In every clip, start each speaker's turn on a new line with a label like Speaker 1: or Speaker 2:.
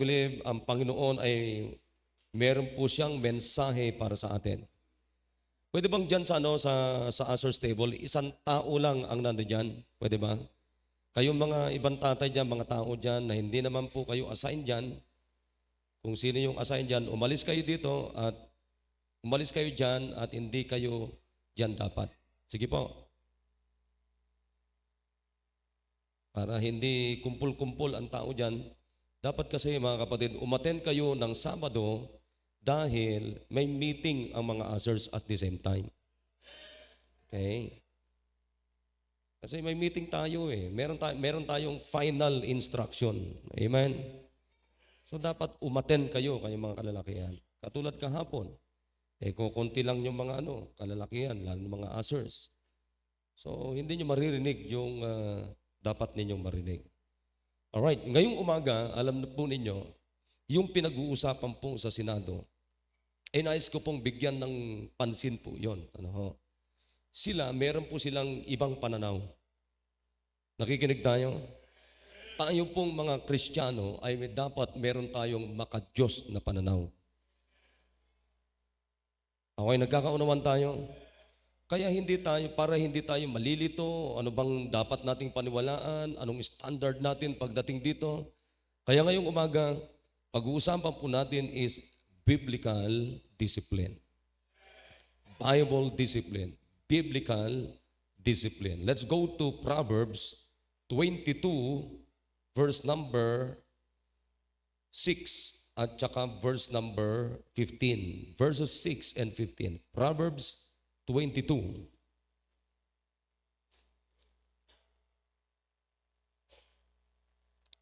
Speaker 1: believe ang Panginoon ay meron po siyang mensahe para sa atin. Pwede bang dyan sa, sa usher's table, isang tao lang ang nando dyan? Pwede ba? Kayong mga ibang tatay dyan, mga tao dyan na hindi naman po kayo assign dyan, kung sino yung assign dyan, umalis kayo dito at umalis kayo dyan at hindi kayo dyan dapat. Sige po. Para hindi kumpul-kumpul ang tao dyan, dapat kasi mga kapatid, umattend kayo ng Sabado dahil may meeting ang mga ushers at the same time. Okay? Kasi may meeting tayo eh. Meron tayong final instruction. Amen? So dapat umattend kayo, kayong mga kalalakihan. Katulad kahapon, kukunti lang yung mga kalalakihan, lalo ng mga ushers. So hindi nyo maririnig yung dapat ninyong marinig. Alright, ngayong umaga, alam na po ninyo, yung pinag-uusapan po sa Senado, nais ko pong bigyan ng pansin po yon. Meron po silang ibang pananaw. Nakikinig tayo? Tayo pong mga Kristiyano ay dapat meron tayong maka-Diyos na pananaw. Okay, nagkakaunawan tayo? Kaya para hindi tayo malilito, ano bang dapat nating paniwalaan, anong standard natin pagdating dito. Kaya ngayong umaga, pag-uusapan po natin is biblical discipline. Bible discipline. Biblical discipline. Let's go to Proverbs 22, verse number 6 at saka verse number 15. Verses 6 and 15. Proverbs 22.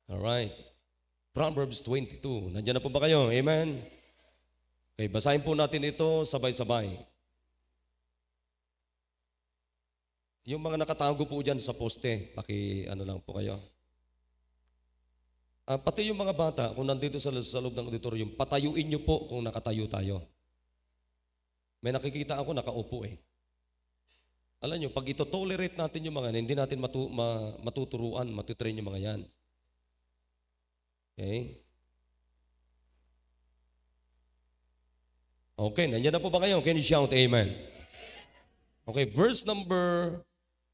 Speaker 1: Alright. Proverbs 22. Nandiyan na po ba kayo? Amen? Okay, basahin po natin ito sabay-sabay. Yung mga nakatago po dyan sa poste, lang po kayo. Pati yung mga bata, kung nandito sa loob ng auditorium, patayuin nyo po kung nakatayo tayo. May nakikita ako, nakaupo eh. Alam nyo, pag ito-tolerate natin yung mga hindi natin matuturuan, matitrain yung mga yan. Okay? Okay, nandiyan na po ba kayo? Can you shout amen? Okay, verse number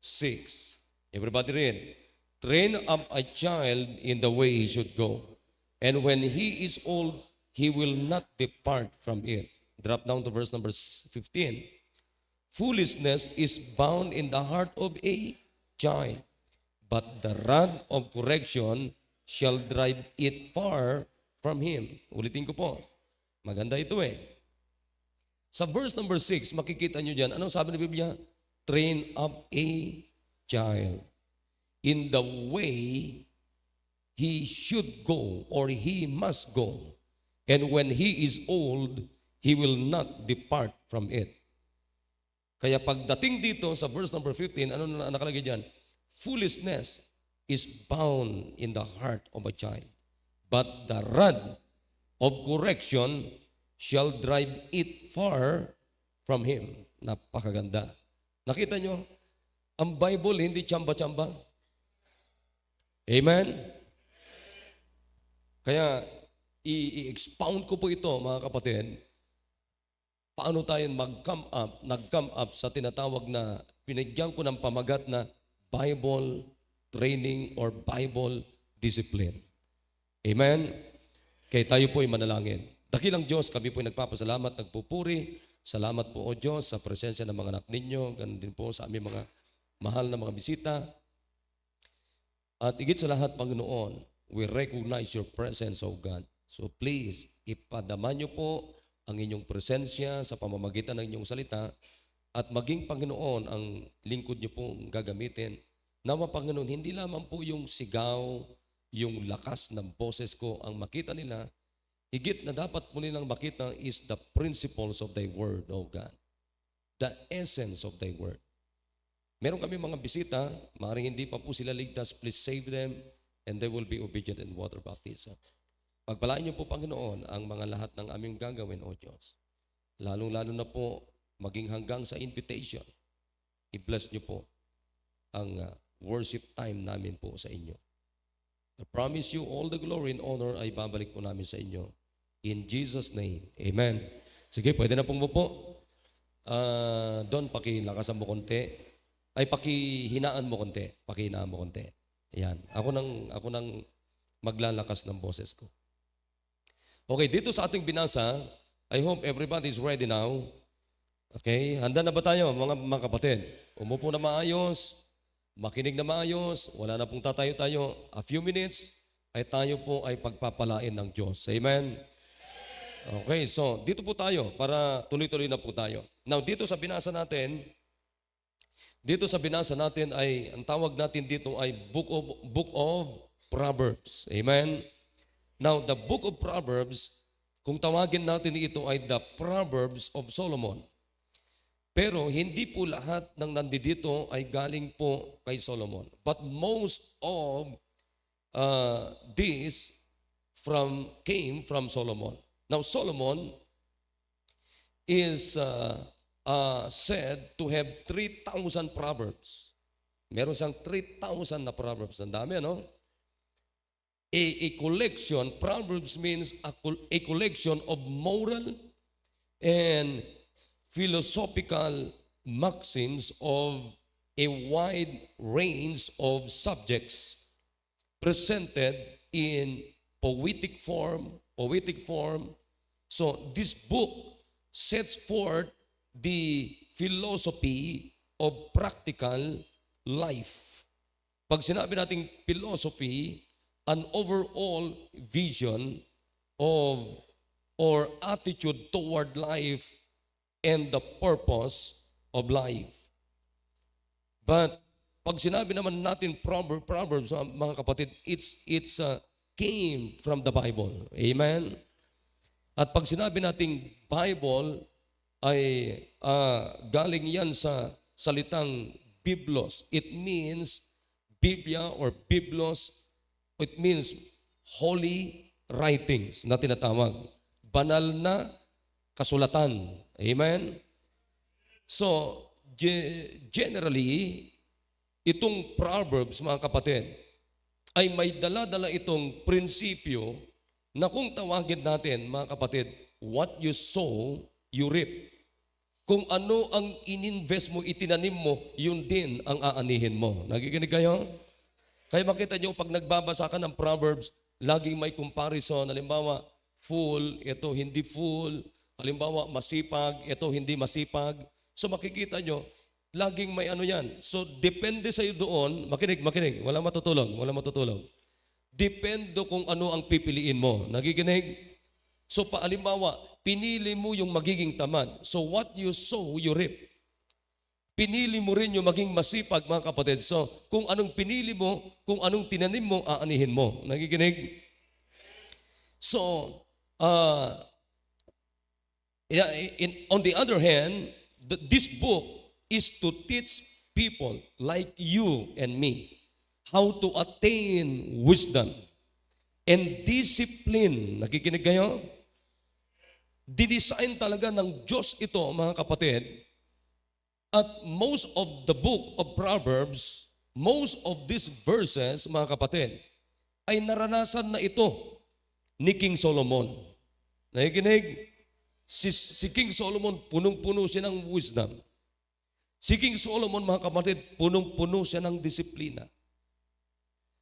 Speaker 1: 6. Everybody read. Train up a child in the way he should go. And when he is old, he will not depart from it. Drop down to verse number 15. Foolishness is bound in the heart of a child, but the rod of correction shall drive it far from him. Ulitin ko po. Maganda ito eh. Sa verse number 6, makikita nyo dyan, anong sabi ng Biblia? Train up a child in the way he should go or he must go. And when he is old, he will not depart from it. Kaya pagdating dito sa verse number 15, ano na nakalagay dyan? Foolishness is bound in the heart of a child, but the rod of correction shall drive it far from him. Napakaganda. Nakita nyo, ang Bible hindi tsamba-tsamba. Amen? Kaya i-expound ko po ito mga kapatid. Paano tayo nag-come up sa tinatawag na pinigyan ko ng pamagat na Bible training or Bible discipline. Amen? Kaya tayo po ay manalangin. Dakilang Diyos, kami po ay nagpapasalamat, nagpupuri. Salamat po o Diyos sa presensya ng mga anak ninyo. Ganun din po sa aming mga mahal na mga bisita. At higit sa lahat, Panginoon, we recognize your presence, O God. So please, ipadama niyo po ang inyong presensya sa pamamagitan ng inyong salita at maging Panginoon ang lingkod niyo po gagamitin. Nawa Panginoon, hindi lamang po yung sigaw, yung lakas ng boses ko ang makita nila. Higit na dapat po nilang makita is the principles of thy word, O God. The essence of thy word. Meron kami mga bisita, maaaring hindi pa po sila ligtas, please save them and they will be obedient in water baptism. Pagpalain niyo po, Panginoon, ang mga lahat ng aming gagawin, O Diyos. Lalong-lalo na po, maging hanggang sa invitation. I-bless niyo po ang worship time namin po sa inyo. I promise you, all the glory and honor ay babalik po namin sa inyo. In Jesus' name, amen. Sige, pwede na pong mupo. Don, pakilakasan mo konti. Ay, pakihinaan mo konti. Pakihinaan mo konti. Ayan. Ako nang maglalakas ng boses ko. Okay, dito sa ating binasa, I hope everybody is ready now. Okay, handa na ba tayo mga kapatid? Umupo na maayos, makinig na maayos, wala na pong tatayo-tayo. A few minutes, ay tayo po ay pagpapalain ng Diyos. Amen? Okay, so dito po tayo para tuloy-tuloy na po tayo. Now, dito sa binasa natin ay, ang tawag natin dito ay Book of Proverbs. Amen? Now, the Book of Proverbs, kung tawagin natin ito ay the Proverbs of Solomon. Pero hindi po lahat ng nandito ay galing po kay Solomon. But most of this came from Solomon. Now, Solomon is said to have 3,000 proverbs. Meron siyang 3,000 na proverbs. Ang dami, ano? A collection, proverbs means a collection of moral and philosophical maxims of a wide range of subjects presented in poetic form. So this book sets forth the philosophy of practical life. Pag sinabi nating philosophy, an overall vision of or attitude toward life and the purpose of life. But pag sinabi naman natin Proverbs, mga kapatid, it's came from the Bible. Amen? At pag sinabi nating Bible, ay galing yan sa salitang Biblos. It means Biblia or Biblos. It means holy writings na tinatawag. Banal na kasulatan. Amen? So, generally, itong Proverbs, mga kapatid, ay may dala-dala itong prinsipyo na kung tawagin natin, mga kapatid, what you sow, you reap. Kung ano ang ininvest mo, itinanim mo, yun din ang aanihin mo. Nakikinig kayo? Kaya makita nyo, pag nagbabasa ka ng Proverbs, laging may comparison. Halimbawa, full, ito hindi full. Halimbawa, masipag, ito hindi masipag. So makikita nyo, laging may ano yan. So depende sa iyo doon, makinig, walang matutulog. Depende kung ano ang pipiliin mo. Nakikinig? So halimbawa, pinili mo yung magiging tamad. So what you sow, you reap. Pinili mo rin yung maging masipag, mga kapatid. So kung anong pinili mo, kung anong tinanim mo, aanihin mo. Nakikinig? So, on the other hand, this book is to teach people like you and me how to attain wisdom and discipline. Nakikinig kayo? Didesign talaga ng Diyos ito, mga kapatid. At most of the book of Proverbs, most of these verses, mga kapatid, ay naranasan na ito ni King Solomon. Nakikinig? Si King Solomon, punong-puno siya ng wisdom. Si King Solomon, mga kapatid, punong-puno siya ng disiplina.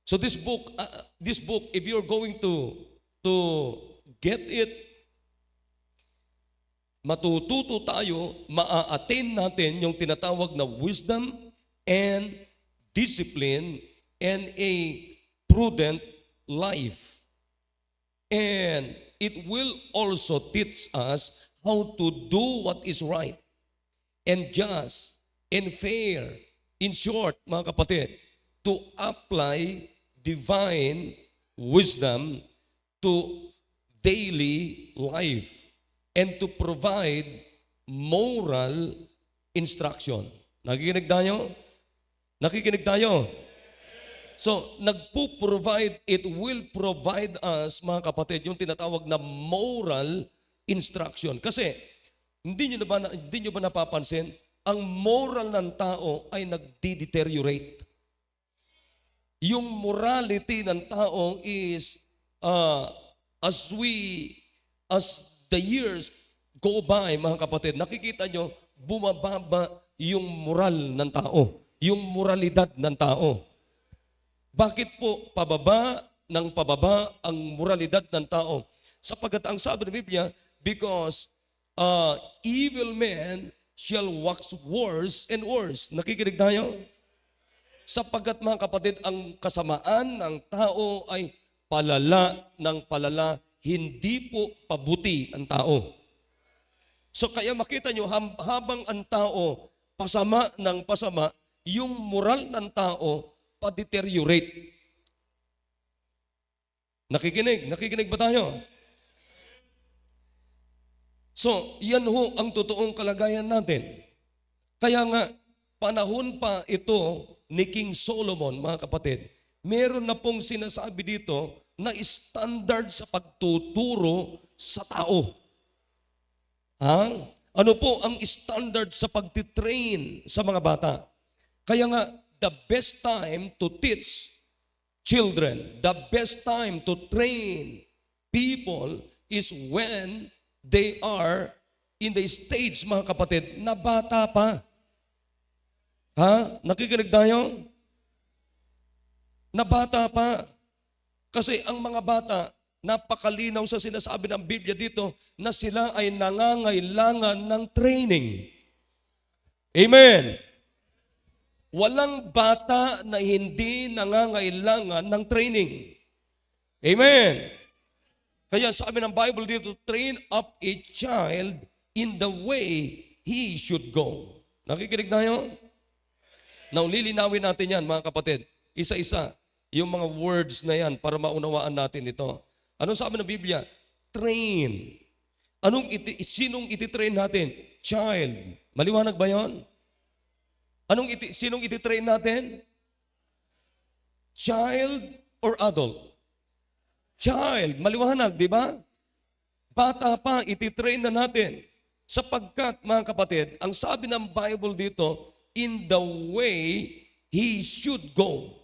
Speaker 1: So this book, if you're going to get it, matututo tayo, maa-attain natin yung tinatawag na wisdom and discipline and a prudent life. And it will also teach us how to do what is right and just and fair. In short, mga kapatid, to apply divine wisdom to daily life and to provide moral instruction. Nakikinig tayo? Nakikinig tayo? So, it will provide us, mga kapatid, yung tinatawag na moral instruction. Kasi, hindi nyo ba napapansin, ang moral ng tao ay nagdi-deteriorate. yung morality ng tao is uh, as the years go by, mga kapatid, nakikita nyo, bumababa yung moral ng tao, yung moralidad ng tao. Bakit po pababa ng pababa ang moralidad ng tao? Sapagkat ang sabi ng Biblia, because evil men shall wax worse and worse. Nakikinig tayo? Sapagkat mga kapatid, ang kasamaan ng tao ay palala ng palala, hindi po pabuti ang tao. So kaya makita nyo, habang ang tao pasama ng pasama, yung moral ng tao pa-deteriorate. Nakikinig ba tayo? So, yan ho ang totoong kalagayan natin. Kaya nga, panahon pa ito ni King Solomon, mga kapatid, meron na pong sinasabi dito na standard sa pagtuturo sa tao. Ano po ang standard sa pagtitrain sa mga bata? Kaya nga, the best time to teach children, the best time to train people is when they are in the stage, mga kapatid, na bata pa. Nakikinig tayo? Na bata pa. Kasi ang mga bata, napakalinaw sa sinasabi ng Biblia dito na sila ay nangangailangan ng training. Amen. Walang bata na hindi nangangailangan ng training. Amen. Kaya sabi ng Bible dito, train up a child in the way he should go. Nakikinig tayo? Now, lilinawin natin yan, mga kapatid. Isa-isa, yung mga words na yan para maunawaan natin ito. Anong sabi ng Biblia? Train. Sinong ititrain natin? Child. Maliwanag ba yun? Sinong ititrain natin? Child or adult? Child. Maliwanag, di ba? Bata pa, ititrain na natin. Sapagkat, mga kapatid, ang sabi ng Bible dito, in the way he should go.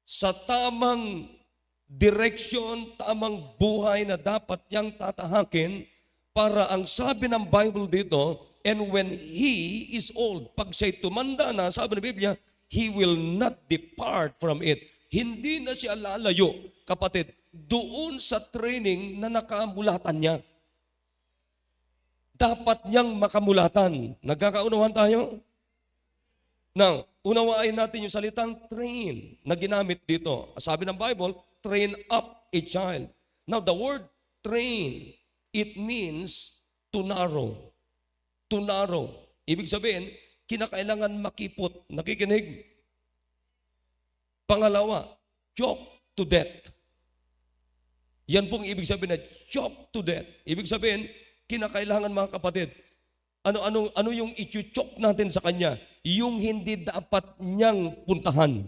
Speaker 1: Sa tamang direksyon, tamang buhay na dapat niyang tatahakin para ang sabi ng Bible dito, and when he is old, pag siya'y tumanda na, sabi ng Biblia, he will not depart from it. Hindi na siya lalayo, kapatid, doon sa training na nakamulatan niya. Dapat niyang makamulatan. Nagkakaunawan tayo? Now, unawain natin yung salitang train na ginamit dito. Sabi ng Bible, train up a child. Now, the word train, it means to narrow. To narrow. Ibig sabihin, kinakailangan makipot. Nakikinig? Pangalawa, choke to death. Yan pong ibig sabihin na choke to death. Ibig sabihin, kinakailangan, mga kapatid, ano yung i-choke natin sa kanya? Yung hindi dapat niyang puntahan.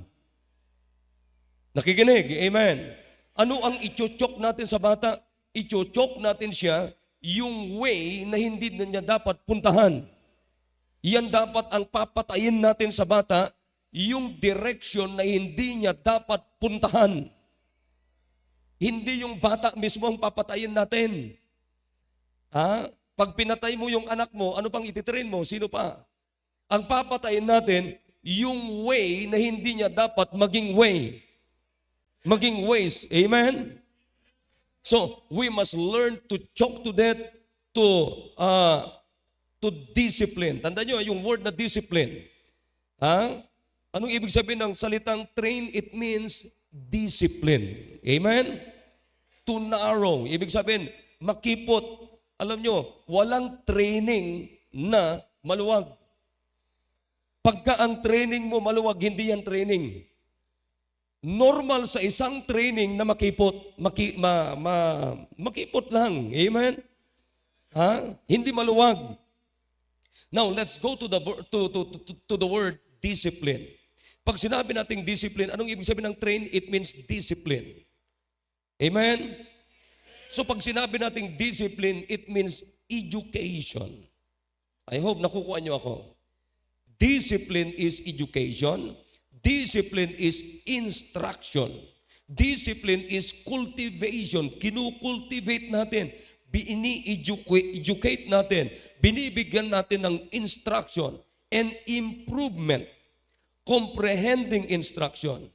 Speaker 1: Nakikinig? Amen. Ano ang i-choke natin sa bata? I-choke natin siya yung way na hindi na niya dapat puntahan. Yan dapat ang papatayin natin sa bata, yung direction na hindi niya dapat puntahan. Hindi yung bata mismo ang papatayin natin. Pag pinatay mo yung anak mo, ano pang ititrain mo? Sino pa? Ang papatayin natin, yung way na hindi niya dapat maging way. Maging ways. Amen? So, we must learn to choke to death, to discipline. Tandaan nyo, yung word na discipline. Anong ibig sabihin ng salitang train? It means discipline. Amen? To narrow. Ibig sabihin, makipot. Alam nyo, walang training na maluwag. Pagka ang training mo maluwag, hindi yan training. Normal sa isang training na makipot. Makipot lang. Amen? Hindi maluwag. Now, let's go to the word discipline. Pag sinabi nating discipline, anong ibig sabihin ng train? It means discipline. Amen? So pag sinabi nating discipline, it means education. I hope nakukuha niyo ako. Discipline is education. Discipline is instruction. Discipline is cultivation. Kinukultivate natin. Ini-educate natin. Binibigyan natin ng instruction and improvement. Comprehending instruction.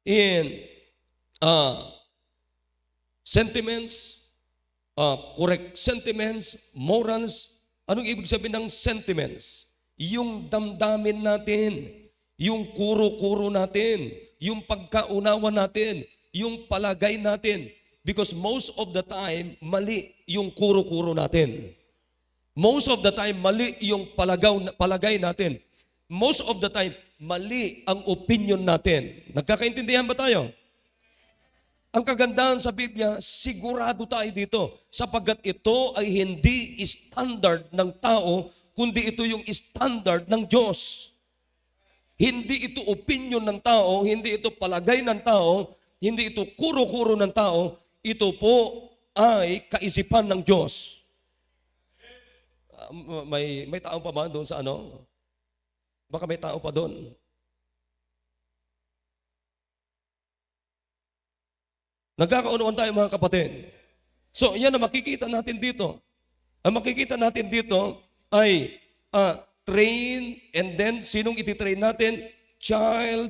Speaker 1: In sentiments, correct sentiments, morals. Anong ibig sabihin ng sentiments? Yung damdamin natin, yung kuro-kuro natin, yung pagkaunawa natin, yung palagay natin. Because most of the time, mali yung kuro-kuro natin. Most of the time, mali yung palagay natin. Most of the time, mali ang opinion natin. Nagkakaintindihan ba tayo? Ang kagandahan sa Biblia, sigurado tayo dito sapagkat ito ay hindi standard ng tao, kundi ito yung standard ng Diyos. Hindi ito opinion ng tao, hindi ito palagay ng tao, hindi ito kuro-kuro ng tao, ito po ay kaisipan ng Diyos. May tao pa ba doon sa ano? Baka may tao pa doon. Nagkakaunawaan tayo mga kapatid. So yan ang makikita natin dito. Ang makikita natin dito ay train, and then sinong ititrain natin? Child.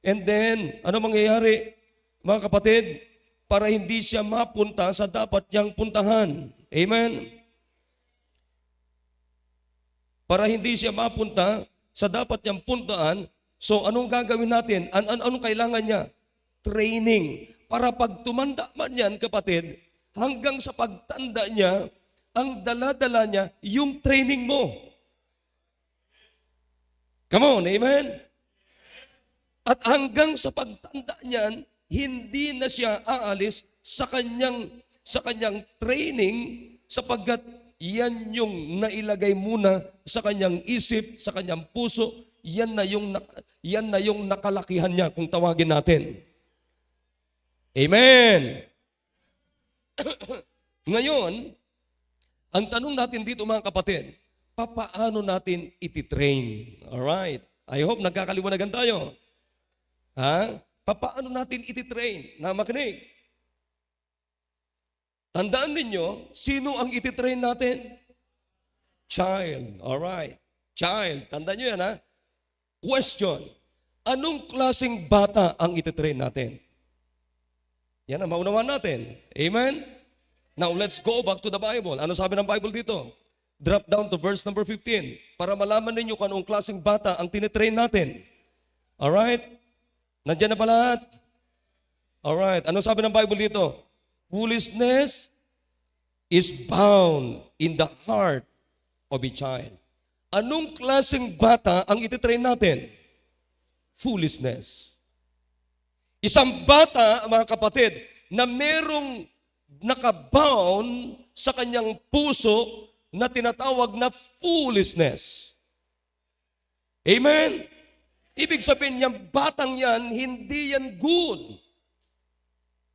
Speaker 1: And then, ano mangyayari, mga kapatid? Para hindi siya mapunta sa dapat niyang puntahan. Amen? Para hindi siya mapunta sa dapat niyang puntahan, so anong gagawin natin? Anong kailangan niya? Training. Para pag tumanda man yan, kapatid, hanggang sa pagtanda niya, ang dala-dala niya, yung training mo. Come on, amen? At hanggang sa pagtanda niyan, hindi na siya aalis sa kanyang training sapagkat yan yung nailagay muna sa kanyang isip, sa kanyang puso, yan na yung nakalakihan niya kung tawagin natin. Amen. Ngayon, ang tanong natin dito mga kapatid, paano natin ititrain? Alright. I hope nagkakaliwanagan tayo. Ha? Paano natin ititrain? Na makinig. Tandaan ninyo, sino ang ititrain natin? Child. Alright. Child. Tandaan nyo yan ha? Question. Anong klaseng bata ang ititrain natin? Yan ang maunawaan natin. Amen? Now let's go back to the Bible. Ano sabi ng Bible dito? Drop down to verse number 15 para malaman ninyo kung anong klaseng bata ang tinitrain natin. Alright? Nandiyan na ba lahat? Alright. Ano sabi ng Bible dito? Foolishness is bound in the heart of a child. Anong klaseng bata ang ititrain natin? Foolishness. Isang bata, mga kapatid, na merong nakabound sa kanyang puso na tinatawag na foolishness. Amen? Ibig sabihin, yung batang yan, hindi yan good.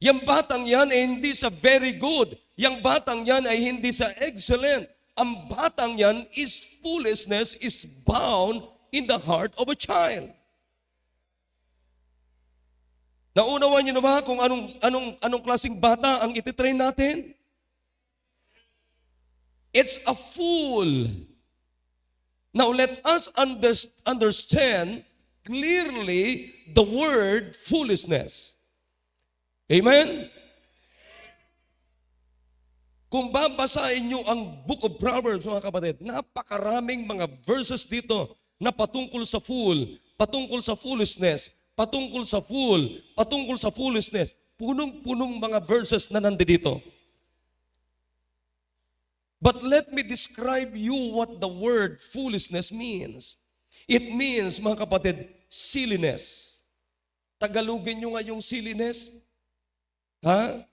Speaker 1: Yung batang yan ay hindi sa very good. Yung batang yan ay hindi sa excellent. Ang batang yan is foolishness, is bound in the heart of a child. Naunawan niyo na ba kung anong klaseng bata ang ititrain natin? It's a fool. Now let us understand clearly the word foolishness. Amen? Kung babasahin niyo ang Book of Proverbs, mga kapatid, napakaraming mga verses dito na patungkol sa fool, patungkol sa foolishness, patungkol sa fool, patungkol sa foolishness. Punong-punong mga verses na nandito. But let me describe you what the word foolishness means. It means, mga kapatid, silliness. Tagalogin nyo nga yung silliness. Ha?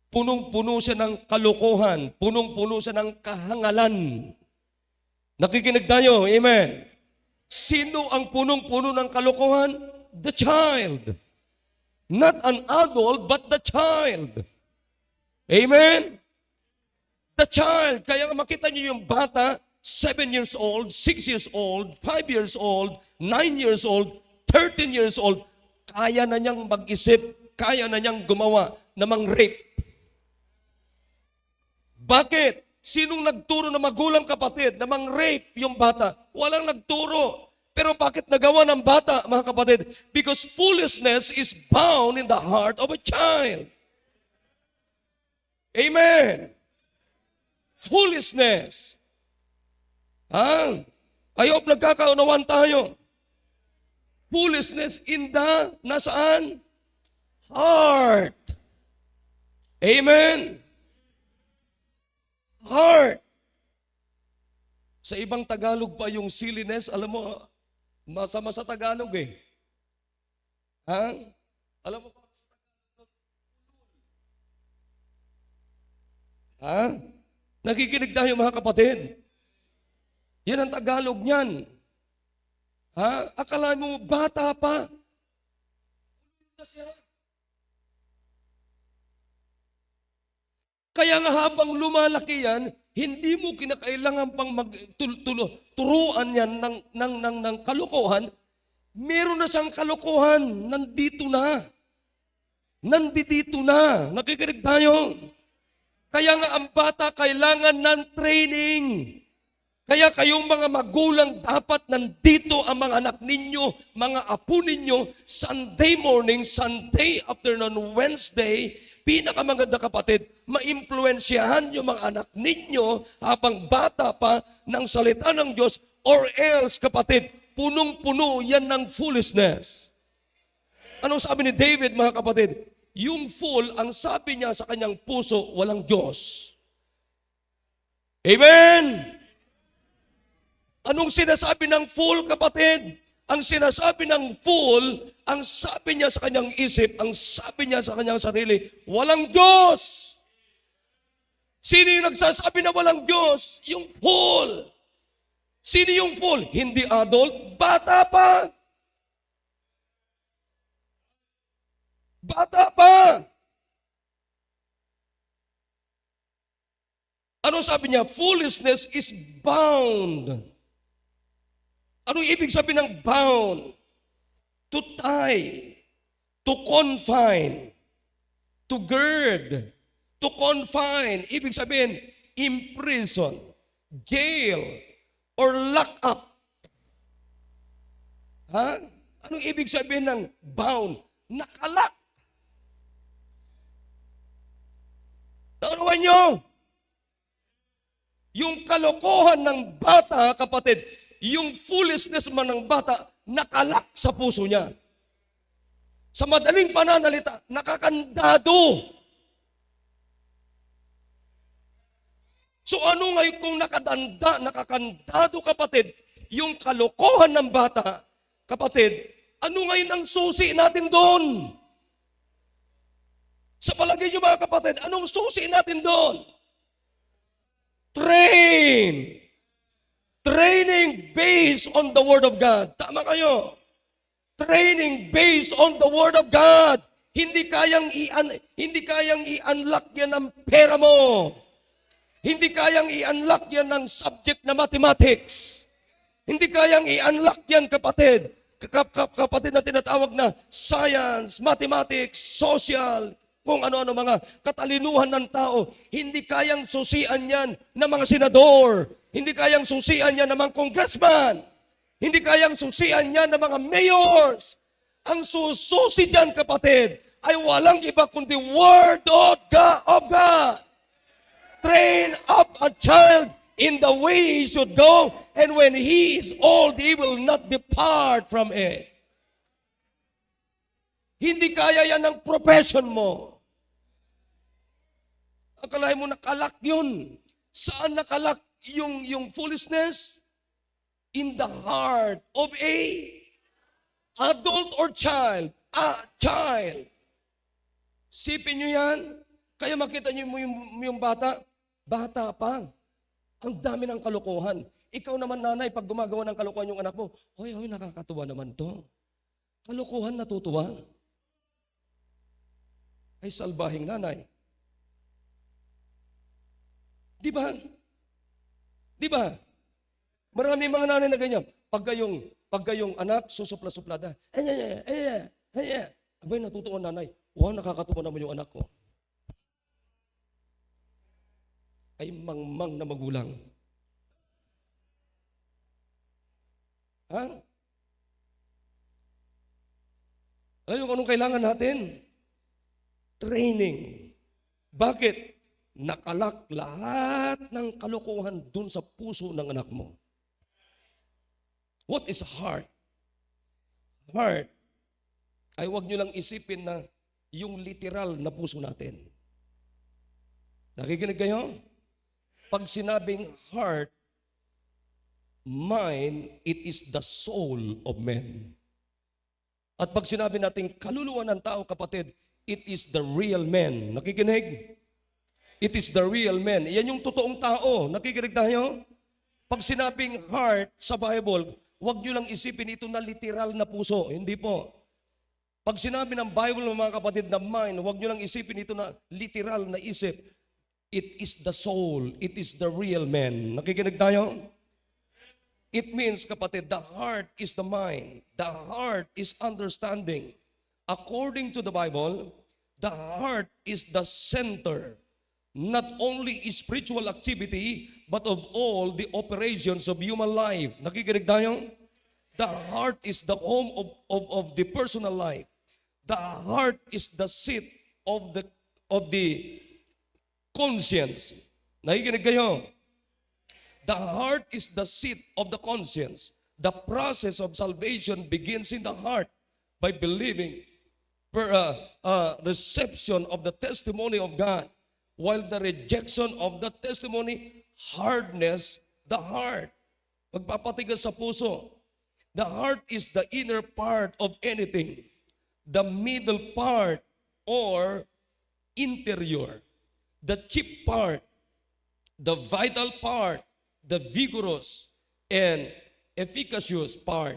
Speaker 1: Punong-puno siya ng kalokohan. Punong-puno siya ng kahangalan. Nakikinig tayo, amen. Sino ang punong-puno ng kalokohan? The child. Not an adult, but the child. Amen? The child. Kaya makita niyo yung bata, 7 years old, 6 years old, 5 years old, 9 years old, 13 years old, kaya na niyang mag-isip, kaya na niyang gumawa ng rape. Bakit? Sinong nagturo na magulang kapatid na rape yung bata? Walang nagturo. Pero bakit nagawa ng bata, mga kapatid? Because foolishness is bound in the heart of a child. Amen. Foolishness. I hope nagkakaunawan tayo. Foolishness in the, nasaan? Heart. Amen. Heart. Sa ibang Tagalog pa yung silliness, alam mo, masama sa Tagalog eh. Alam mo ba? Nakikinig tayo mga kapatid. Yan ang Tagalog niyan. Akala mo bata pa. Kaya nga habang lumalaki yan, hindi mo kinakailangan pang turuan yan ng kalokohan. Meron na siyang kalokohan. Nandito na. Nandito na. Nakikinig tayo. Kaya nga ang bata kailangan ng training. Kaya kayong mga magulang dapat nandito ang mga anak ninyo, mga apo ninyo, Sunday morning, Sunday afternoon, Wednesday, pinakamaganda kapatid, maimpluwensyahan yung mga anak ninyo habang bata pa ng salita ng Diyos, or else kapatid, punong-puno yan ng foolishness. Anong sabi ni David mga kapatid? Yung fool, ang sabi niya sa kanyang puso, walang Diyos. Amen! Anong sinasabi ng fool, kapatid? Ang sinasabi ng fool, ang sabi niya sa kanyang isip, ang sabi niya sa kanyang sarili, walang Diyos. Sino yung nagsasabi na walang Diyos? Yung fool. Sino yung fool? Hindi adult, bata pa. Bata pa. Ano sabi niya? Foolishness is bound. Anong ibig sabihin ng bound? To tie, to confine, to gird, to confine. Ibig sabihin, imprison, jail, or lock up. Anong ibig sabihin ng bound? Nakalak. Naunawan nyo? Yung kalokohan ng bata, kapatid, yung foolishness man ng bata, nakalak sa puso niya. Sa madaling pananalita, nakakandado. So ano ngayon kung nakakandado kapatid, yung kalokohan ng bata, kapatid, ano ngayon ang susi natin doon? Sa palagay niyo mga kapatid, anong susi natin doon? Train. Training based on the Word of God. Tama kayo. Training based on the Word of God. Hindi kayang i-unlock yan ng pera mo. Hindi kayang i-unlock yan ng subject na mathematics. Hindi kayang i-unlock yan, kapatid. Kapatid na tinatawag na science, mathematics, social, kung ano-ano mga katalinuhan ng tao. Hindi kayang susian yan ng mga senador. Hindi kayang susian yan ng mga congressman. Hindi kayang susian yan ng mga mayors. Ang sususi dyan, kapatid, ay walang iba kundi Word of God. Train up a child in the way he should go, and when he is old, he will not depart from it. Hindi kaya yan ng profession mo. Akalain mo nakalak yun. Saan nakalak yung foolishness? In the heart of a adult or child. A child. Sipin nyo yan. Kaya makita nyo yung bata. Bata pa. Ang dami ng kalokohan. Ikaw naman, nanay, pag gumagawa ng kalokohan yung anak mo, hoy, nakakatuwa naman to. Kalokohan, natutuwa. Ay, salbahing nanay. Di ba? Di ba? Marami mga nanay na ganyan. Pag Pagka yung anak, susupla-suplada. Abay, natutuwa nanay. Wow, nakakatuwa naman yung anak ko. Ay mangmang na magulang. Ha? Alam niyo kung anong kailangan natin? Training. Bakit? Nakalak lahat ng kalokohan dun sa puso ng anak mo. What is heart? Heart, ay huwag nyo lang isipin na yung literal na puso natin. Nakikinig kayo? Pag sinabing heart, mind, it is the soul of man. At pag sinabi natin kaluluwa ng tao, kapatid, it is the real man. Nakikinig? It is the real man. Yan yung totoong tao. Nakikinig tayo? Pag sinabing heart sa Bible, huwag nyo lang isipin ito na literal na puso. Hindi po. Pag sinabi ng Bible mga kapatid na mind, huwag nyo lang isipin ito na literal na isip. It is the soul. It is the real man. Nakikinig tayo? It means, kapatid, the heart is the mind. The heart is understanding. According to the Bible, the heart is the center, not only spiritual activity, but of all the operations of human life. Nakikinig tayo? The heart is the home of the personal life. The heart is the seat of the conscience. Nakikinig kayo? The heart is the seat of the conscience. The process of salvation begins in the heart by believing, reception of the testimony of God, while the rejection of the testimony hardness the heart. Magpapatigas sa puso. The heart is the inner part of anything. The middle part or interior. The chief part. The vital part. The vigorous and efficacious part,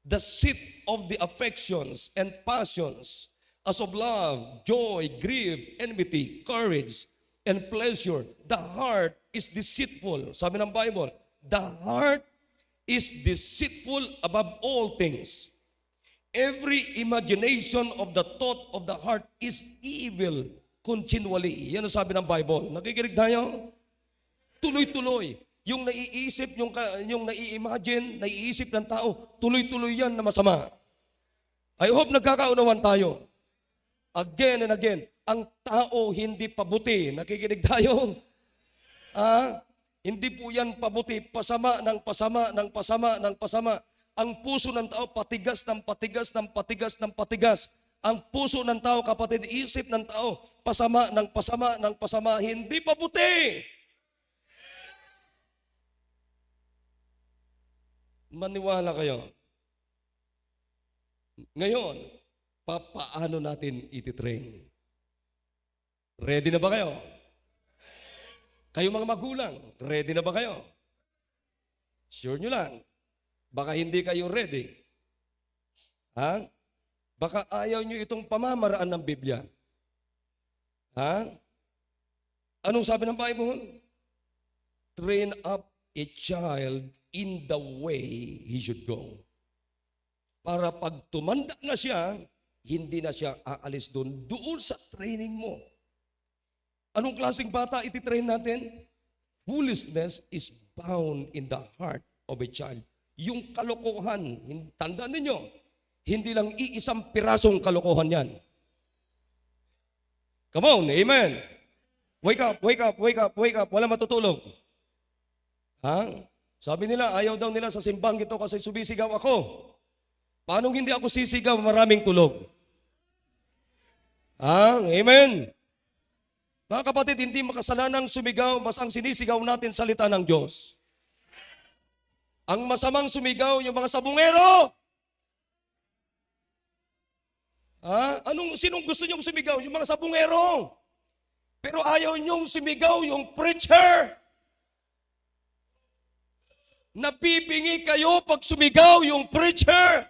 Speaker 1: the seat of the affections and passions, as of love, joy, grief, enmity, courage, and pleasure. The heart is deceitful. Sabi ng Bible, the heart is deceitful above all things. Every imagination of the thought of the heart is evil continually. Yan ang sabi ng Bible. Nakikinig tayo? Tuloy-tuloy. Yung naiisip, yung nai-imagine, naiisip ng tao, tuloy-tuloy yan na masama. I hope nagkakaunawan tayo. Again and again, ang tao hindi pabuti. Nakikinig tayo? Hindi po yan pabuti. Pasama ng pasama, ng pasama, ng pasama. Ang puso ng tao, patigas ng patigas, ng patigas, ng patigas. Ang puso ng tao, kapatid, isip ng tao, pasama, ng pasama, ng pasama. Hindi pabuti. Maniwala kayo. Ngayon, paano natin ititrain? Ready na ba kayo? Kayo mga magulang, ready na ba kayo? Sure nyo lang. Baka hindi kayo ready. Baka ayaw nyo itong pamamaraan ng Biblia. Anong sabi ng Bible? Train up a child in the way he should go. Para pag tumanda na siya, hindi na siya aalis doon sa training mo. Anong klaseng bata ititrain natin? Foolishness is bound in the heart of a child. Yung kalokohan, tandaan ninyo, hindi lang iisang pirasong kalokohan yan. Come on, amen. Wake up, wake up, wake up, wake up. Wala matutulog. Sabi nila, ayaw daw nila sa simbang ito kasi sumisigaw ako. Paano hindi ako sisigaw? Maraming tulog. Amen. Mga kapatid, hindi makasalanang sumigaw, basta ang sinisigaw natin salita ng Diyos. Ang masamang sumigaw, yung mga sabungero. Sinong gusto niyong sumigaw? Yung mga sabungero. Pero ayaw niyong sumigaw yung preacher. Napipingi kayo pag sumigaw yung preacher.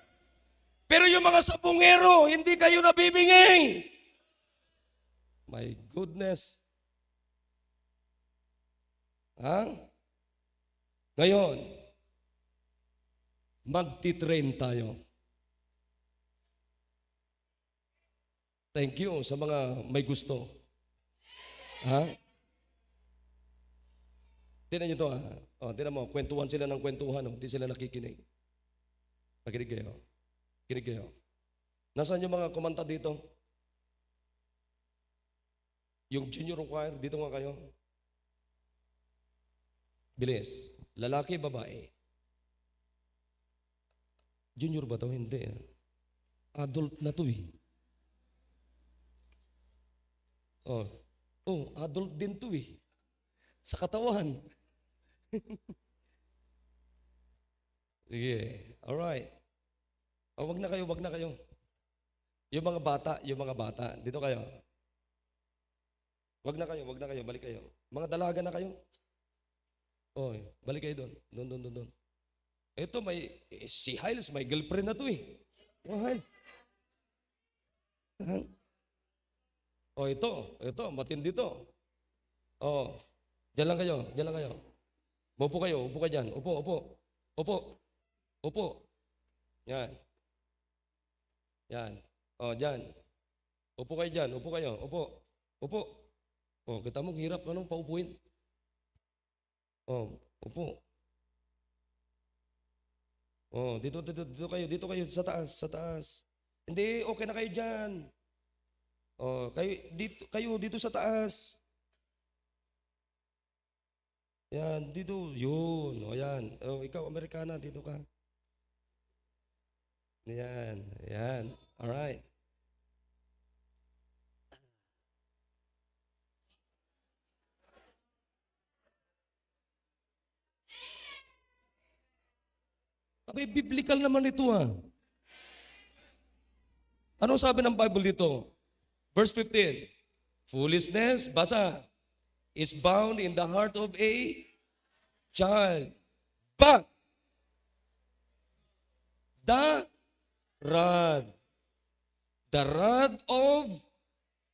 Speaker 1: Pero yung mga sabungero, hindi kayo nabibingi. My goodness. Ngayon, magtitrain tayo. Thank you sa mga may gusto. Ha? Tingnan nyo to, ha? Tingnan mo, kwentuhan sila ng kwentuhan, hindi sila nakikinig. Makinig kayo. Kinig kayo. Nasaan yung mga kumanta dito? Yung junior choir, dito nga kayo. Bilis. Lalaki, babae. Junior ba to? Hindi. Adult na to eh. Adult din to eh. Sa katawan. Sige. Alright. Wag na kayo, wag na kayo. Yung mga bata, dito kayo. Wag na kayo, balik kayo. Mga dalaga na kayo. Balik kayo doon. Doon. Ito si Hiles, may girlfriend na to eh. Hiles. Ito, matindi to. Diyan lang kayo. Upo kayo dyan. Upo. Yan. Dyan. Upo kayo dyan, Upo. Kita mo, hirap, anong paupuin? Upo. Dito kayo, sa taas. Hindi, okay na kayo dyan. Kayo dito sa taas. Yan, dito, yun. Yan. Ikaw, Amerikana, dito ka. Yan. Alright. Abay, biblical naman ito Ano sabi ng Bible dito? Verse 15. Foolishness, basa, is bound in the heart of a child. But the rod of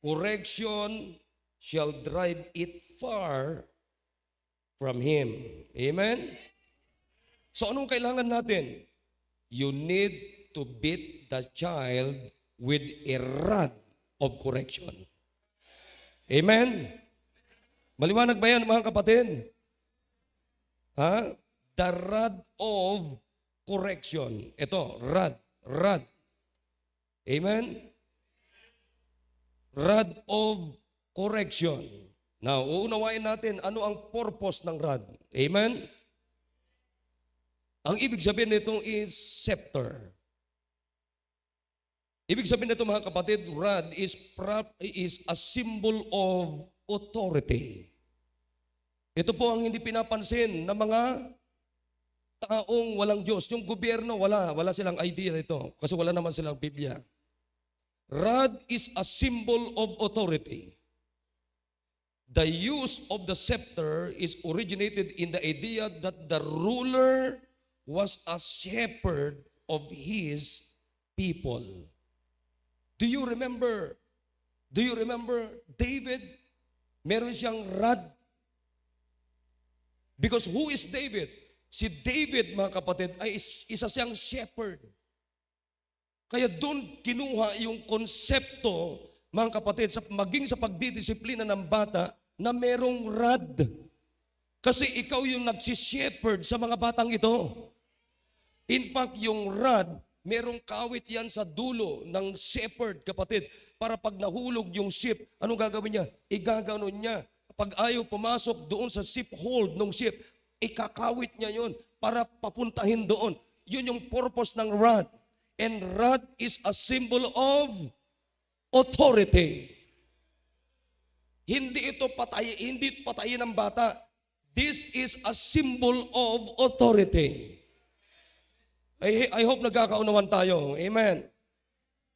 Speaker 1: correction shall drive it far from him. Amen? So anong kailangan natin? You need to beat the child with a rod of correction. Amen? Maliwanag ba yan, mga kapatid? The rod of correction. Ito, rod. Amen? Rod of correction. Now, uunawain natin ano ang purpose ng rod. Amen? Ang ibig sabihin nito is scepter. Ibig sabihin nito, mga kapatid, rod is a symbol of authority. Ito po ang hindi pinapansin ng mga taong walang Diyos. Yung gobyerno, wala silang idea nito kasi wala naman silang Biblia. Rod is a symbol of authority. The use of the scepter is originated in the idea that the ruler was a shepherd of his people. Do you remember David? Meron siyang rod. Because who is David? Si David, mga kapatid, ay isa siyang shepherd. Kaya doon kinuha yung konsepto, mga kapatid, maging sa pagdidisiplina ng bata na merong rod. Kasi ikaw yung nagsishepherd sa mga batang ito. In fact, yung rod, merong kawit yan sa dulo ng shepherd, kapatid, para pag nahulog yung ship, anong gagawin niya? Igaganon niya. Pag ayaw pumasok doon sa ship hold ng ship, ikakawit niya yon para papuntahin doon. Yun yung purpose ng rod. And rod is a symbol of authority. Hindi patayin ng bata. This is a symbol of authority. I hope nagkakaunawan tayo. Amen.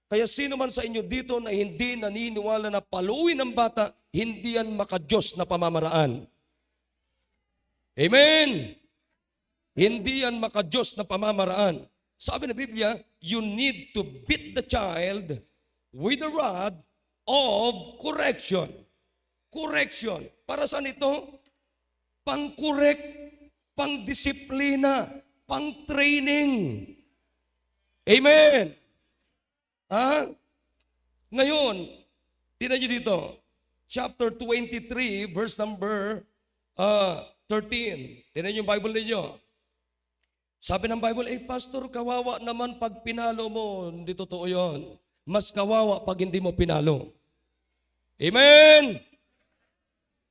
Speaker 1: Kaya sino man sa inyo dito na hindi naniniwala na paluin ng bata, hindi yan maka-Diyos na pamamaraan. Amen. Hindi yan maka-Diyos na pamamaraan. Sabi ng Biblia, you need to beat the child with the rod of correction. Correction. Para saan ito? Pang-correct, pang-disiplina, pang-training. Amen! Ha? Ngayon, tingnan nyo dito. Chapter 23, verse number 13. Tingnan nyo yung Bible ninyo. Sabi ng Bible, Pastor, kawawa naman pag pinalo mo. Hindi totoo yun. Mas kawawa pag hindi mo pinalo. Amen!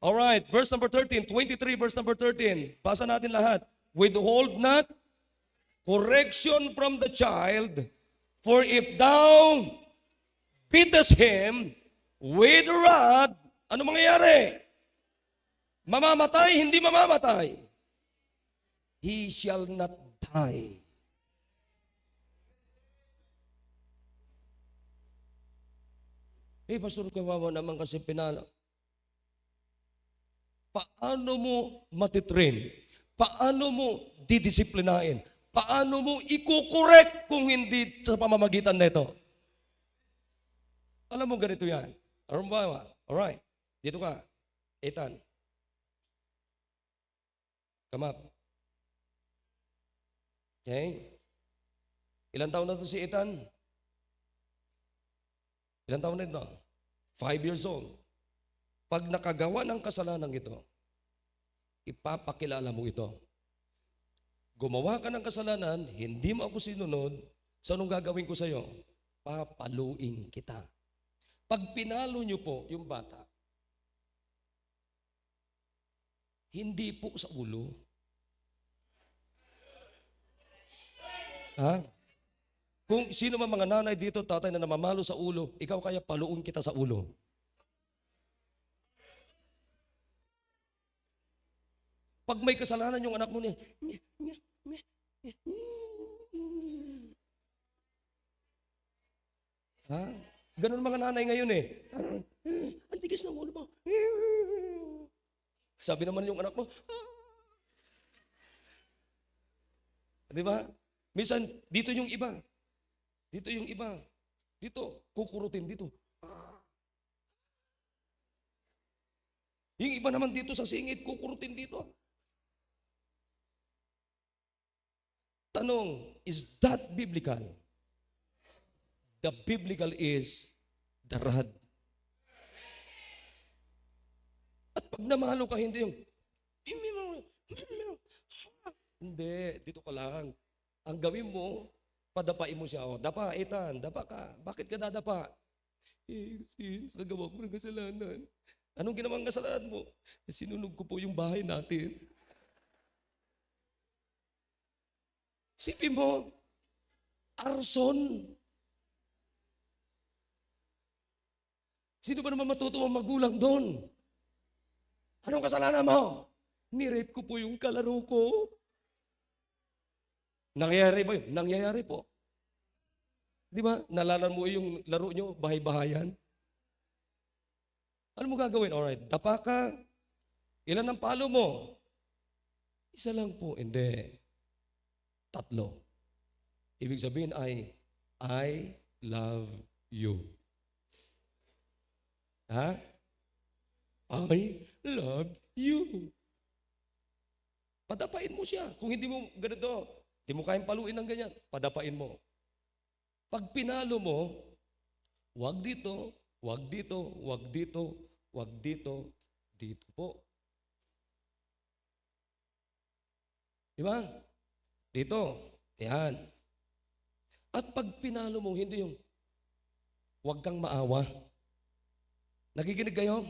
Speaker 1: Alright, verse number 13, 23, verse number 13. Basa natin lahat. Withhold not correction from the child, for if thou beatest him with a rod, ano mangyayari? Mamamatay, hindi mamamatay. He shall not die. Pastor, kawawa naman kasi pinala. Paano mo matitrain? Paano mo didisiplinain? Paano mo ikukorek kung hindi sa pamamagitan na ito? Alam mo ganito yan. Alam mo ba? Alright. Dito ka. Ethan. Come up. Okay? Ilan taon na to si Ethan? Ilan taon na ito? 5 years old. Pag nakagawa ng kasalanan ito, ipapakilala mo ito. Gumawa ka ng kasalanan, hindi mo ako sinunod, so anong gagawin ko sa iyo? Papaluin kita. Pag pinalo niyo po yung bata, hindi po sa ulo. Ha? Kung sino man mga nanay dito, tatay na namamalo sa ulo, ikaw kaya paluin kita sa ulo. Pag may kasalanan yung anak mo niya, ha? Ganun mga nanay ngayon eh. Ang tigas ng ulo mo. Sabi naman yung anak mo, di ba? Minsan, dito yung iba. Dito yung iba. Dito, kukurutin dito. Yung iba naman dito sa singit, kukurutin dito. Tanong, is that biblical? The biblical is the rod. At pag namalo ka, hindi yung, hindi, dito ka lang. Ang gawin mo, padapain mo siya. O, dapa, Ethan, dapa ka. Bakit ka dadapa? Kasi nakagawa ko ng kasalanan. Anong ginawang kasalanan mo? Sinunog ko po yung bahay natin. Sipin mo, arson. Sino ba naman matutuwa magulang doon? Anong kasalanan mo? Ni-rape ko po yung kalaro ko. Nangyayari ba yun? Nangyayari po. Di ba? Nalala mo yung laro nyo, bahay-bahayan. Ano mo gagawin? Alright, dapa ka. Ilan ang palo mo? Isa lang po. Hindi. 3. Ibig sabihin ay, I love you. Ha? I love you. Padapain mo siya. Kung hindi mo ganito, hindi mo kayang paluin ng ganyan, padapain mo. Pag pinalo mo, wag dito, wag dito, wag dito, wag dito, dito po. Diba? Dito. Yan. At pag pinalo mo, hindi yung wag kang maawa. Nakikinig kayo?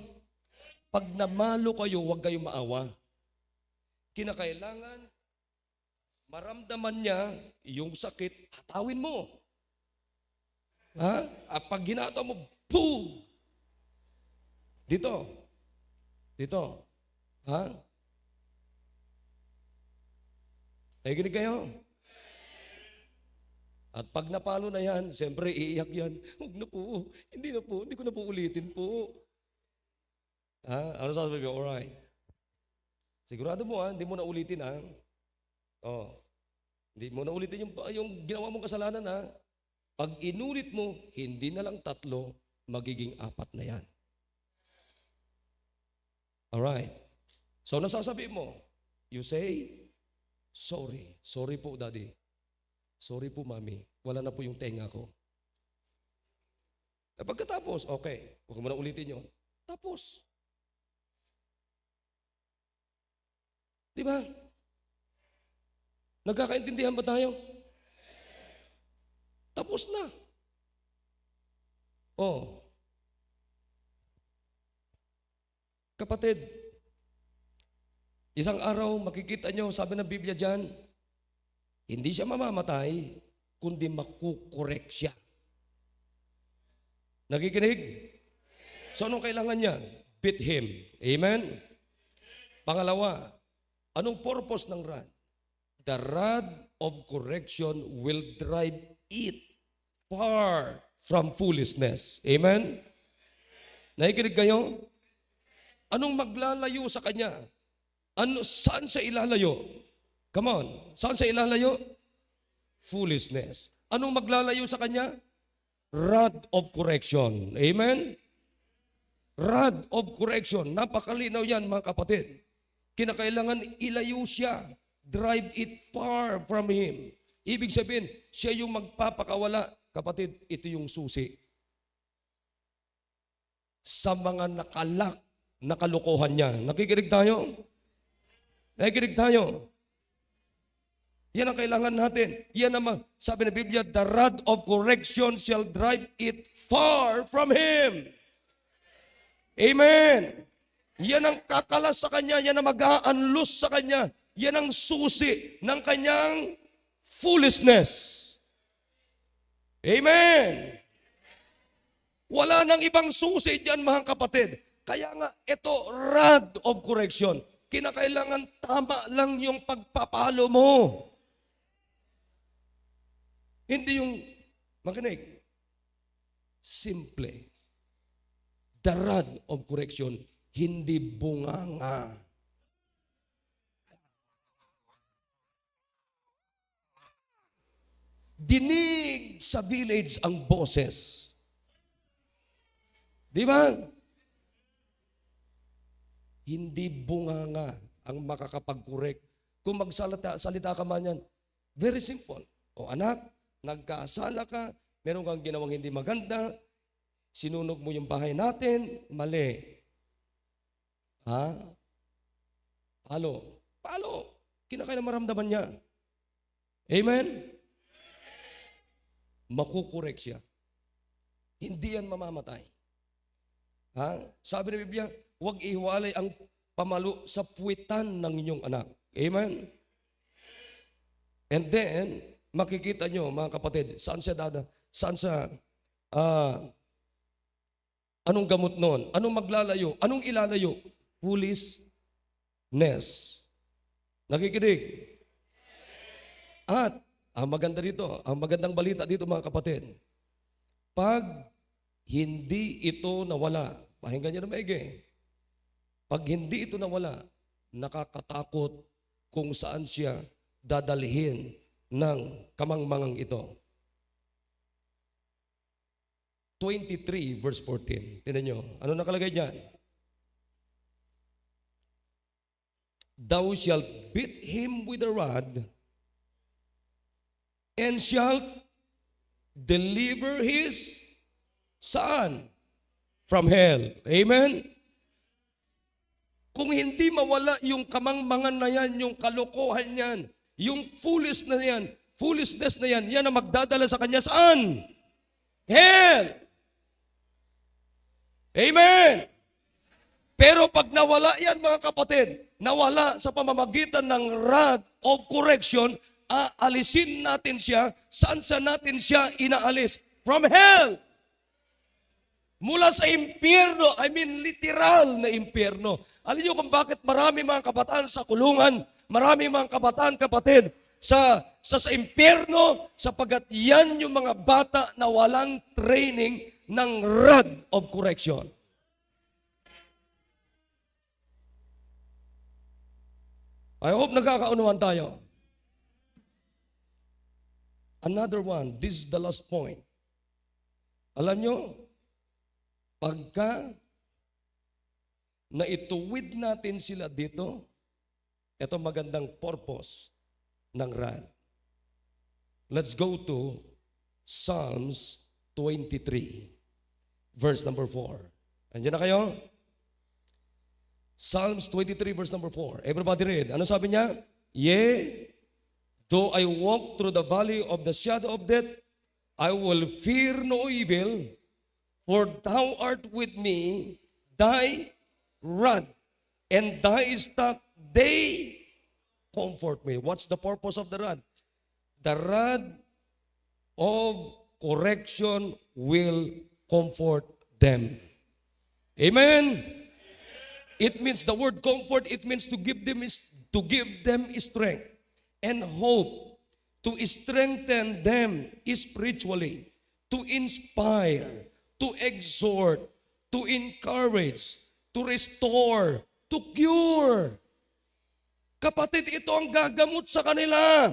Speaker 1: Pag namalo kayo, wag kayong maawa. Kinakailangan maramdaman niya yung sakit, hatawin mo. Ha? At pag ginataw mo, boom! Dito. Dito. Ha? Nakikinig kayo? At pag napalo na yan, siyempre iiyak yan. Huwag na po. Hindi na po. Hindi ko na po ulitin po. Ha? Ano sasabihin mo? Alright. Sigurado mo ha, hindi mo na ulitin ha. Oh. Hindi mo na ulitin yung ginawa mong kasalanan ha. Pag inulit mo, hindi na lang 3, magiging 4 na yan. Alright. So nasasabihin mo, you say, sorry. Sorry po, Daddy. Sorry po, mami. Wala na po yung tenga ko. Pagkatapos, okay, huwag mo na ulitin yun. Tapos. Di ba? Nagkakaintindihan ba tayo? Tapos na. Oh. Kapatid, isang araw makikita nyo, sabi ng Biblia dyan, hindi siya mamamatay, kundi makukorek siya. Nakikinig? So anong kailangan niya? Beat him. Amen? Pangalawa, anong purpose ng rod? The rod of correction will drive it far from foolishness. Amen? Nakikinig kayo? Anong maglalayo sa kanya? Saan siya ilalayo? Come on. Saan siya ilalayo? Foolishness. Anong maglalayo sa kanya? Rod of correction. Amen? Rod of correction. Napakalinaw yan, mga kapatid. Kinakailangan ilayo siya. Drive it far from him. Ibig sabihin, siya yung magpapakawala. Kapatid, ito yung susi. Sa mga nakalak na kalokohan niya. Nakikinig tayo? Nakikinig tayo? Yan ang kailangan natin. Yan naman, sabi ng Biblia, the rod of correction shall drive it far from him. Amen. Yan ang kakalas sa kanya, yan ang mag-aanlus sa kanya, yan ang susi ng kanyang foolishness. Amen. Wala nang ibang susi diyan, mga kapatid. Kaya nga, ito, rod of correction. Kinakailangan tama lang yung pagpapalo mo. Hindi yung, makinig, simple. The rod of correction, hindi bunganga. Dinig sa village ang boses. Di ba? Hindi bunganga ang makakapag-correct. Kung magsalita ka man yan, very simple. O anak, nagkasala ka, meron kang ginawang hindi maganda, sinunog mo yung bahay natin, mali. Ha? Palo. Kinakailangan maramdaman niya. Amen? Makukorek siya. Hindi yan mamamatay. Ha? Sabi ng Biblia, huwag ihiwalay ang pamalo sa puwitan ng inyong anak. Amen? And then, makikita nyo, mga kapatid, saan siya, anong gamot nun? Anong maglalayo? Anong ilalayo? Foolishness. Nakikinig? At, ang maganda dito, ang magandang balita dito, mga kapatid, pag hindi ito nawala, pakinggan nyo na maigi, pag hindi ito nawala, nakakatakot kung saan siya dadalhin ng kamangmangang ito. 23 verse 14. Tingnan nyo. Ano nakalagay dyan? Thou shalt beat him with a rod and shalt deliver his saan? From hell. Amen? Kung hindi mawala yung kamangmangan na yan, yung kalokohan yan, yung foolishness na yan, yan ang magdadala sa kanya saan? Hell. Amen. Pero pag nawala yan, mga kapatid, nawala sa pamamagitan ng rod of correction, aalisin natin siya, saan natin siya inaalis? From hell. Mula sa impyerno, I mean literal na impyerno. Alam niyo kung bakit marami mga kabataan sa kulungan, marami mga kabataan, kapatid, sa impyerno, sapagat yan yung mga bata na walang training ng rod of correction. I hope nagkakaunawan tayo. Another one, this is the last point. Alam nyo, pagka naituwid natin sila dito, ito magandang purpose ng rod. Let's go to Psalms 23, verse number 4. Andiyan na kayo? Psalms 23, verse number 4. Everybody read. Ano sabi niya? Yea, though I walk through the valley of the shadow of death, I will fear no evil, for thou art with me, thy rod and thy staff, they comfort me. What's the purpose of the rod? The rod of correction will comfort them. Amen. It means the word comfort, it means to give them strength and hope, to strengthen them spiritually, to inspire, to exhort, to encourage, to restore, to cure. Kapatid, ito ang gagamot sa kanila.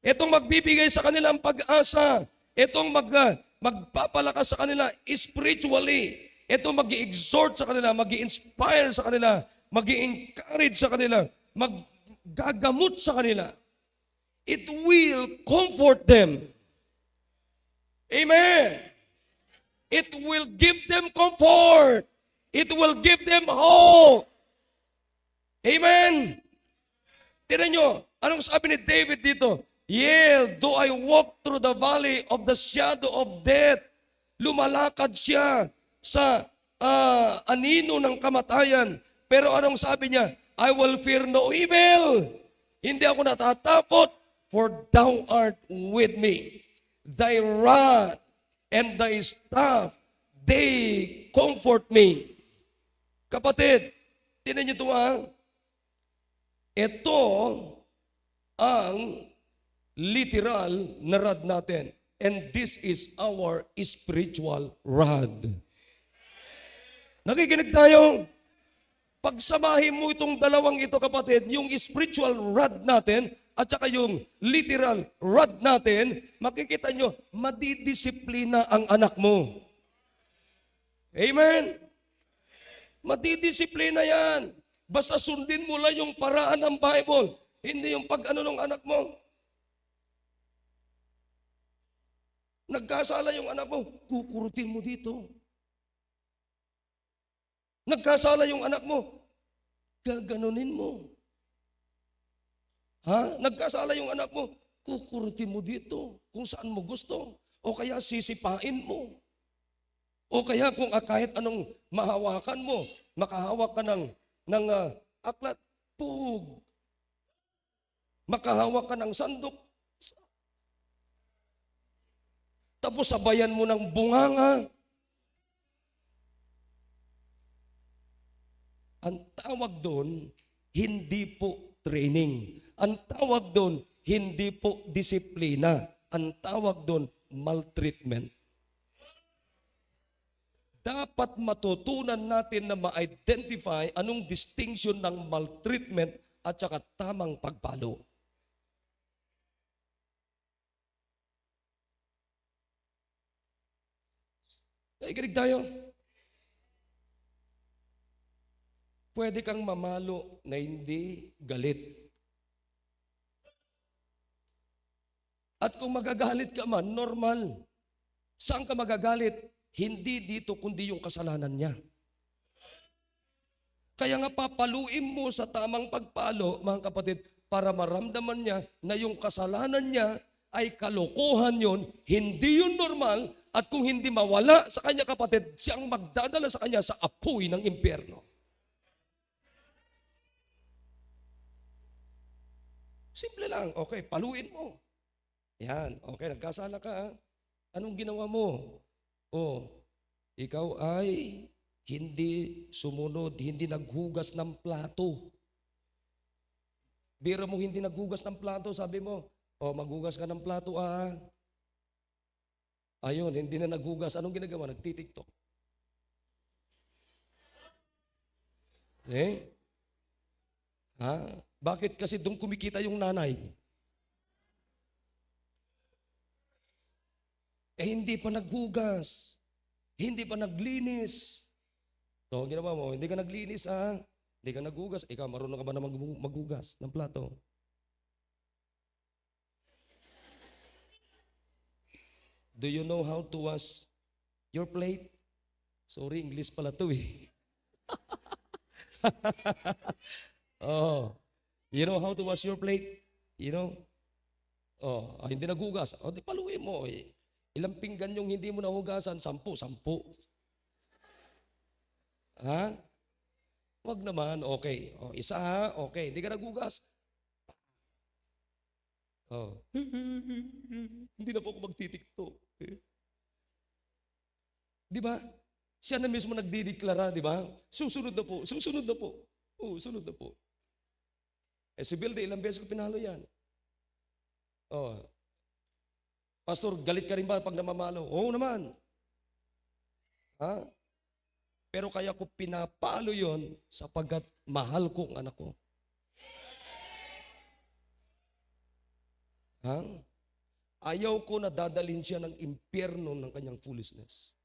Speaker 1: Itong magbibigay sa kanilang pag-asa. Itong magpapalakas sa kanila spiritually. Itong mag-i-exhort sa kanila, mag-i-inspire sa kanila, mag-i-encourage sa kanila, maggagamot sa kanila. It will comfort them. Amen. It will give them comfort. It will give them hope. Amen. Tignan nyo, anong sabi ni David dito? Yea, though I walk through the valley of the shadow of death, lumalakad siya sa anino ng kamatayan. Pero anong sabi niya? I will fear no evil. Hindi ako natatakot, for thou art with me. Thy rod and thy staff, they comfort me. Kapatid, tinan niyo ito Ito ang literal na rod natin. And this is our spiritual rod. Nakikinig tayo? Pagsamahin mo itong dalawang ito, kapatid, yung spiritual rod natin at saka yung literal rod natin, makikita nyo, madidisiplina ang anak mo. Amen? Madidisiplina yan. Basta sundin mo lang yung paraan ng Bible. Hindi yung pag-ano ng anak mo. Nagkasala yung anak mo, kukurutin mo dito. Nagkasala yung anak mo, gaganunin mo. Nagkasala yung anak mo, kukurutin mo dito kung saan mo gusto. O kaya sisipain mo. O kaya kung kahit anong mahawakan mo, makahawak ka ng aklat, pug. Makahawak ka ng sandok. Tapos sabayan mo ng bunganga. Ang tawag doon, hindi po training. Ang tawag doon, hindi po disiplina. Ang tawag doon, maltreatment. Dapat matutunan natin na ma-identify anong distinction ng maltreatment at saka tamang pagpalo. Nakikinig tayo? Pwede kang mamalo na hindi galit. At kung magagalit ka man, normal. Saan ka magagalit? Hindi dito kundi yung kasalanan niya. Kaya nga papaluin mo sa tamang pagpalo, mga kapatid, para maramdaman niya na yung kasalanan niya ay kalokohan yon, hindi yun normal, at kung hindi mawala sa kanya, kapatid, siyang magdadala sa kanya sa apoy ng impyerno. Simple lang. Okay, paluin mo. Yan. Okay, nagkasala ka. Anong ginawa mo? Ikaw ay hindi sumunod, hindi naghugas ng plato. Biro mo hindi naghugas ng plato, sabi mo, maghugas ka ng plato Ayun, hindi na naghugas. Anong ginagawa? Nagtitiktok. Bakit? Kasi doon kumikita yung nanay. Hindi pa naghugas. Hindi pa naglinis. So, ginawa mo, hindi ka naglinis Hindi ka naghugas. Ikaw, marunong ka ba na maghugas ng plato? Do you know how to wash your plate? Sorry, English pala to eh. Oh, you know how to wash your plate? You know? Oh, hindi nagugas. Oh, di paluin mo eh. Ilang pinggan yung hindi mo nahugasan? 10, 10. Ha? Wag naman, okay. Oh, isa ha, okay. Hindi ka nagugas. Oh. Hindi na po ako magtitiktok. Di ba? Siya na mismo nagdideklara, di ba? Susunod na po, susunod na po. Oh, sunod na po. Eh si Bilde, ilang beses ko pinalo yan. Oh. Pastor, galit ka rin ba pag namamalo? Oo naman. Ha? Pero kaya ko pinapalo yon sapagkat mahal ko ang anak ko. Ha? Ayaw ko na dadalhin siya ng impyerno ng kanyang foolishness.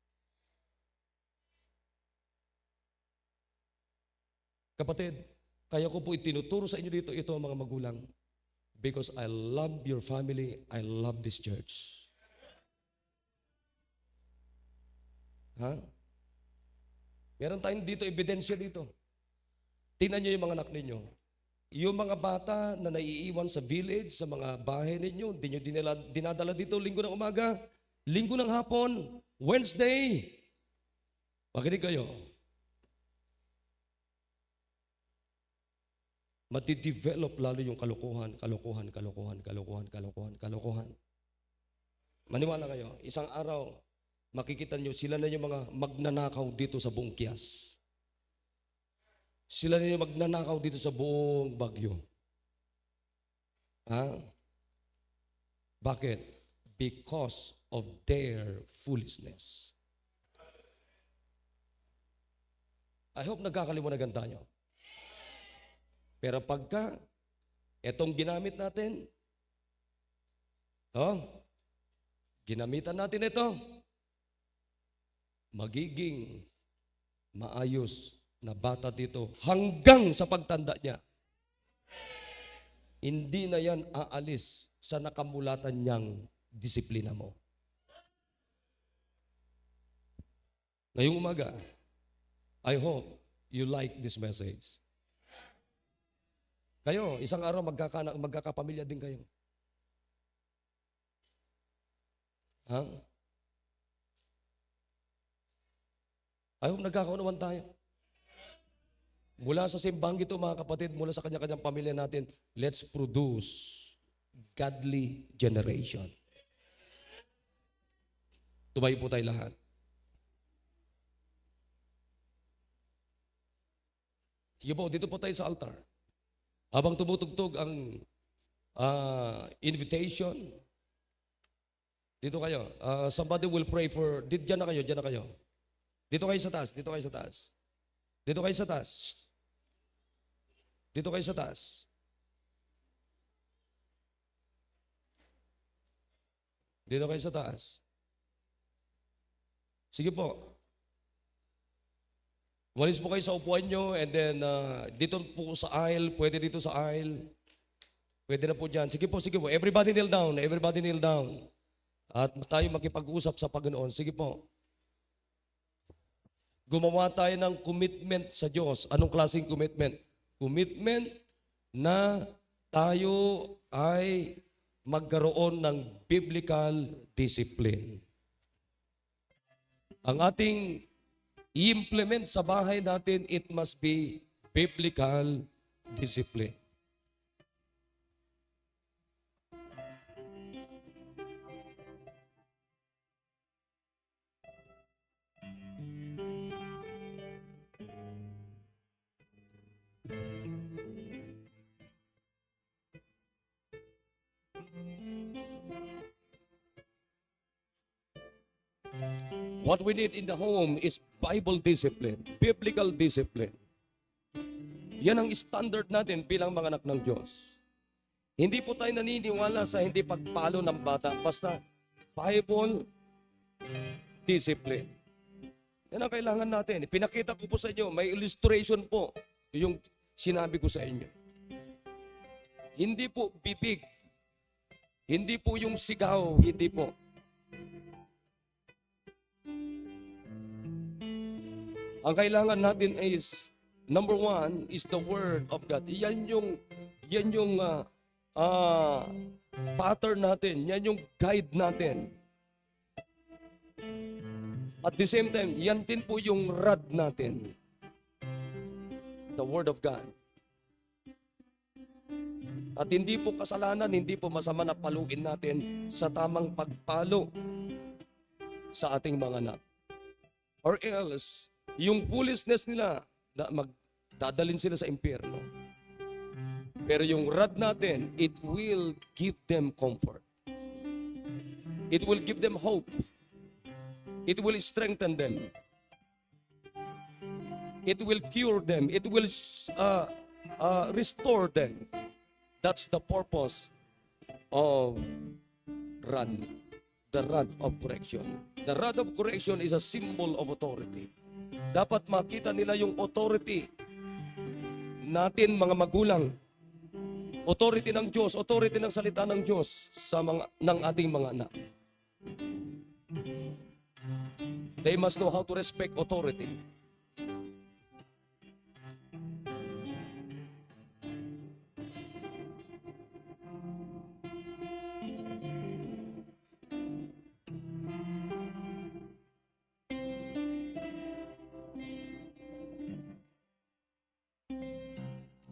Speaker 1: Kapatid, kaya ko po itinuturo sa inyo dito ito mga magulang. Because I love your family, I love this church. Ha? Meron tayong dito, ebidensya dito. Tingnan niyo yung mga anak ninyo. Yung mga bata na naiiwan sa village, sa mga bahay ninyo, hindi nyo dinadala dito linggo ng umaga, linggo ng hapon, Wednesday. Makinig kayo. Matidevelop lalo yung kalokohan. Maniwala kayo, isang araw, makikita nyo, sila na yung mga magnanakaw dito sa buong Kias. Sila na yung magnanakaw dito sa buong Bagyo. Ha? Bakit? Because of their foolishness. I hope nagkakaliwanagan tayo. Pero pagka etong ginamit natin, ginamitan natin ito, magiging maayos na bata dito hanggang sa pagtanda niya. Hindi na yan aalis sa nakamulatan niyang disiplina mo. Ngayong umaga, I hope you like this message. Kayo, isang araw magkakapamilya din kayo. Ha? I hope nagkakaunawan tayo. Mula sa simbang ito, mga kapatid, mula sa kanya-kanyang pamilya natin, let's produce godly generation. Tumayo po tayo lahat. Sige po, dito po tayo sa altar. Habang tumutugtog ang invitation, dito kayo. Somebody will pray for, dyan na kayo. Dito kayo sa taas. Dito kayo sa taas. Dito kayo sa taas. Sige po. Walis po kayo sa upuan nyo and then dito po sa aisle, pwede dito sa aisle. Pwede na po dyan. Sige po. Everybody kneel down. At tayo makipag-usap sa Panginoon. Sige po. Gumawa tayo ng commitment sa Diyos. Anong klaseng commitment? Commitment na tayo ay magkaroon ng biblical discipline. Ang ating i-implement sa bahay natin, it must be biblical discipline. What we need in the home is Bible discipline, biblical discipline. Yan ang standard natin bilang mga anak ng Diyos. Hindi po tayo naniniwala sa hindi pagpalo ng bata, basta Bible discipline. Yan ang kailangan natin. Pinakita ko po sa inyo, may illustration po yung sinabi ko sa inyo. Hindi po bibig, hindi po yung sigaw, hindi po. Ang kailangan natin is, number one, is the Word of God. Yan yung pattern natin. Yan yung guide natin. At the same time, yan din po yung rod natin. The Word of God. At hindi po kasalanan, hindi po masama na paluin natin sa tamang pagpalo sa ating mga anak. Or else, yung foolishness nila, dadalhin sila sa impyerno. Pero yung rod natin, it will give them comfort. It will give them hope. It will strengthen them. It will cure them. It will restore them. That's the purpose of rod. The rod of correction. The rod of correction is a symbol of authority. Dapat makita nila yung authority natin mga magulang. Authority ng Diyos, authority ng salita ng Diyos ng ating mga anak. They must know how to respect authority.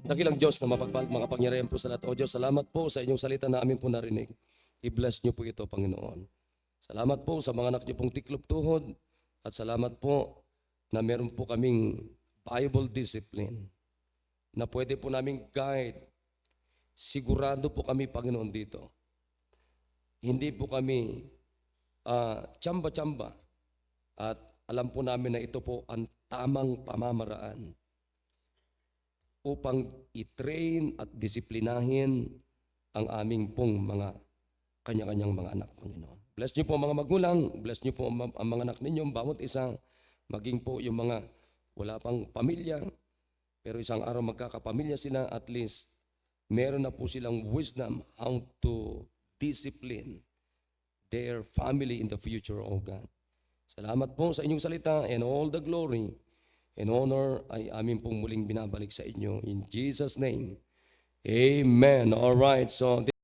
Speaker 1: Dakilang Diyos na mapagpahal, makapangyarihan po sa lahat. O Diyos, salamat po sa inyong salita na amin po narinig. I-bless niyo po ito, Panginoon. Salamat po sa mga anak niyo pong tiklop tuhod. At salamat po na meron po kaming Bible discipline na pwede po naming guide. Sigurado po kami, Panginoon, dito. Hindi po kami tsamba-tsamba. At alam po namin na ito po ang tamang pamamaraan upang i-train at disiplinahin ang aming pong mga kanya-kanyang mga anak, Panginoon. Bless niyo po mga magulang, bless niyo po ang mga anak ninyo, bawat isa, maging po yung mga wala pang pamilya, pero isang araw magkakapamilya sila, at least meron na po silang wisdom how to discipline their family in the future, O God. Salamat po sa inyong salita, and all the glory and honor ay amin pong muling binabalik sa inyo. In Jesus' name, amen. All right, so